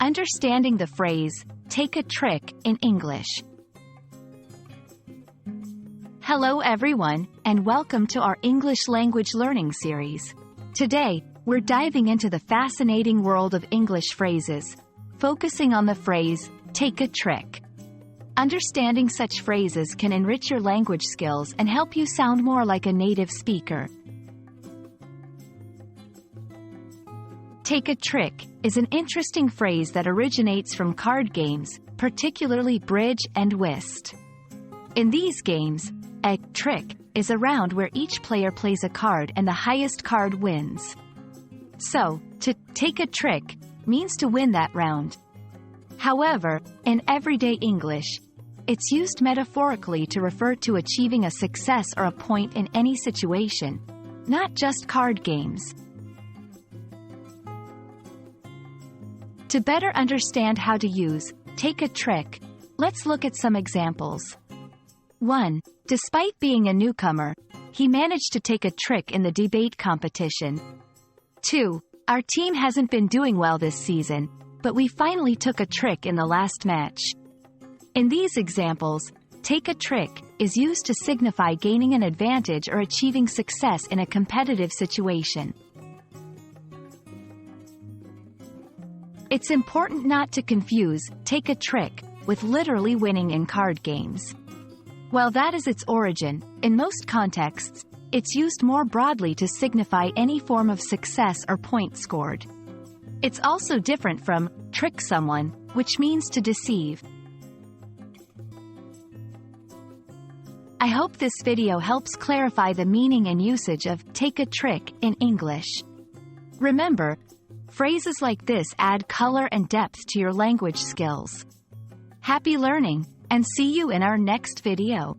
Understanding the phrase, take a trick, in English. Hello everyone, and welcome to our English language learning series. Today, we're diving into the fascinating world of English phrases, focusing on the phrase, take a trick. Understanding such phrases can enrich your language skills and help you sound more like a native speaker. Take a trick is an interesting phrase that originates from card games, particularly bridge and whist. In these games, a trick is a round where each player plays a card and the highest card wins. So, to take a trick means to win that round. However, in everyday English, it's used metaphorically to refer to achieving a success or a point in any situation, not just card games. To better understand how to use take a trick, let's look at some examples. 1. Despite being a newcomer, he managed to take a trick in the debate competition. 2. Our team hasn't been doing well this season, but we finally took a trick in the last match. In these examples, take a trick is used to signify gaining an advantage or achieving success in a competitive situation. It's important not to confuse take a trick with literally winning in card games. While that is its origin, in most contexts, it's used more broadly to signify any form of success or point scored. It's also different from trick someone, which means to deceive. I hope this video helps clarify the meaning and usage of take a trick in English. Remember, phrases like this add color and depth to your language skills. Happy learning, and see you in our next video.